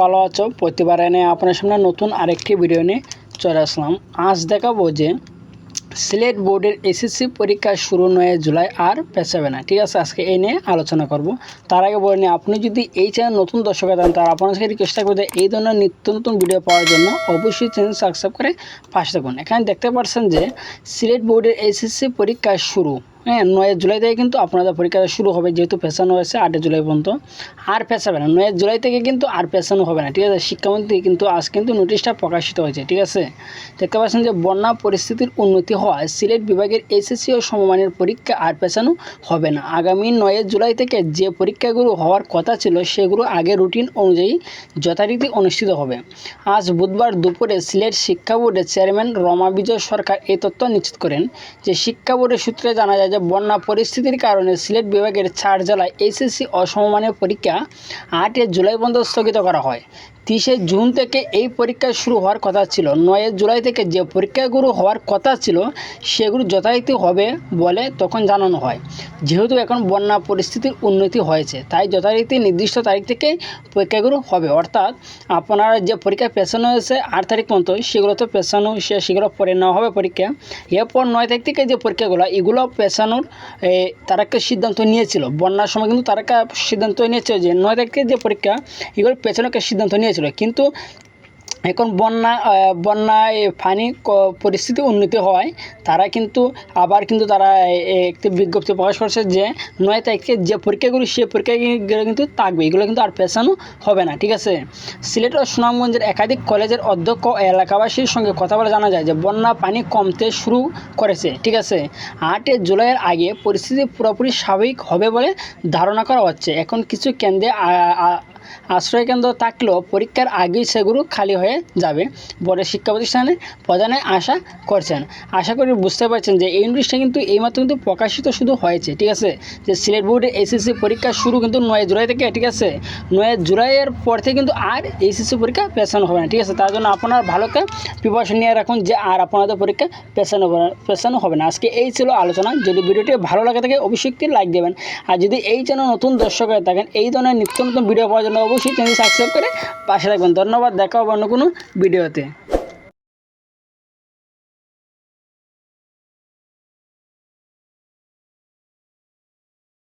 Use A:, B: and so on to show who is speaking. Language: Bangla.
A: ভালো আছো। প্রতিবার এনে আপনার সামনে নতুন আরেকটি ভিডিও নিয়ে চলে আসলাম। আজ দেখাবো যে সিলেট বোর্ডের এসএসসি পরীক্ষা শুরু 9 জুলাই আর পেছাবে না। ঠিক আছে, আজকে এই নিয়ে আলোচনা করব। তার আগে বলে নিই, আপনি যদি এই চ্যানেল নতুন দর্শক হন তার আপনার সাথে রিকোয়েস্ট থাকবে যে এই ধরনের নিত্য নতুন ভিডিও পাওয়ার জন্য অবশ্যই চ্যানেল সাবস্ক্রাইব করে পাশে থাকুন। এখানে দেখতে পাচ্ছেন যে সিলেট বোর্ডের এসএসসি পরীক্ষা শুরু 9 জুলাই থেকে কিন্তু আপনাদের পরীক্ষা শুরু হবে, যেহেতু পেছানো হয়েছে 8 জুলাই পর্যন্ত। আর পেছাবে না, 9 জুলাই থেকে কিন্তু আর পেছানো হবে না। ঠিক আছে, শিক্ষামন্ত্রী কিন্তু আজ কিন্তু নোটিশটা প্রকাশিত হয়েছে। ঠিক আছে, দেখতে পাচ্ছেন যে বন্যা পরিস্থিতির উন্নতি হওয়ায় সিলেট বিভাগের এসএসসি ও সমমানের পরীক্ষা আর পেছানো হবে না। আগামী 9 জুলাই থেকে যে পরীক্ষাগুলো হওয়ার কথা ছিল সেগুলো আগে রুটিন অনুযায়ী যথারীতি অনুষ্ঠিত হবে। আজ বুধবার দুপুরে সিলেট শিক্ষা বোর্ডের চেয়ারম্যান রমা বিজয় সরকার এই তথ্য নিশ্চিত করেন। যে শিক্ষা বোর্ডের সূত্রে জানা যায় যে বন্যা পরিস্থিতির কারণে সিলেট বিভাগের 4 জেলায় এসএসসি ও সমমানের পরীক্ষা 8 জুলাই পর্যন্ত স্থগিত করা হয়। 30 জুন থেকে এই পরীক্ষা শুরু হওয়ার কথা ছিল। 9 জুলাই থেকে যে পরীক্ষাগুলো হওয়ার কথা ছিল সেগুলো যথারীতি হবে বলে তখন জানানো হয়। যেহেতু এখন বন্যা পরিস্থিতির উন্নতি হয়েছে, তাই যথারীতি নির্দিষ্ট তারিখ থেকে পরীক্ষাগুলো হবে। অর্থাৎ আপনারা যে পরীক্ষা পেছানো হয়েছে 8 তারিখ পর্যন্ত, সেগুলো তো পেছানো সেগুলো পরে নেওয়া হবে পরীক্ষা। এরপর 9 তারিখ থেকে যে পরীক্ষাগুলো এগুলো পেছানোর তারা একটা সিদ্ধান্ত নিয়েছিল। বন্যার সময় কিন্তু তারা একটা সিদ্ধান্ত নিয়েছিল যে 9 তারিখে যে পরীক্ষা এগুলো পেছানোর একটা সিদ্ধান্ত নিয়েছিল। কিন্তু এখন বন্যায় ফানি পরিস্থিতি উন্নতি হওয়ায় তারা কিন্তু আবার কিন্তু তারা একটি বিজ্ঞপ্তি প্রকাশ করছে যে 9 তারিখে যে পরীক্ষাগুলো সেই পরীক্ষাগুলো কিন্তু থাকবে, এগুলো কিন্তু আর পেছানো হবে না। ঠিক আছে, সিলেট ও সুনামগঞ্জের একাধিক কলেজের অধ্যক্ষ ও এলাকাবাসীর সঙ্গে কথা বলে জানা যায় যে বন্যা পানি কমতে শুরু করেছে। ঠিক আছে, 8 জুলাইয়ের আগে পরিস্থিতি পুরোপুরি স্বাভাবিক হবে বলে ধারণা করা হচ্ছে। এখন কিছু কেন্দ্রে আশ্রয়কেন্দ্র থাকলেও পরীক্ষার আগেই সেগুলো খালি হয়ে যাবে বলে শিক্ষা প্রতিষ্ঠানের প্রধানে আশা করছেন। আশা করি বুঝতে পারছেন যে এই নিউজটা কিন্তু এইমাত্র কিন্তু প্রকাশিত শুধু হয়েছে। ঠিক আছে, যে সিলেট বোর্ডের এসএসসি পরীক্ষা শুরু কিন্তু 9 জুলাই থেকে। ঠিক আছে, 9 জুলাইয়ের পর থেকে কিন্তু আর এসএসসি পরীক্ষা পেছানো হবে না। ঠিক আছে, তার জন্য আপনারা ভালো করে প্রিপারেশন নিয়ে রাখুন যে আর আপনাদের পরীক্ষা পেছানো হবে না। আজকে এই ছিল আলোচনা। যদি ভিডিওটি ভালো লাগে থাকে অবশ্যই একটি লাইক দেবেন। আর যদি এই চ্যানেল নতুন দর্শক হয়ে থাকেন এই ধরনের নিত্য নতুন ভিডিও পাওয়ার জন্য অবশ্যই চ্যানেল সাবস্ক্রাইব করে পাশে থাকবেন। ধন্যবাদ, দেখা হবে অন্য কোনো ভিডিওতে।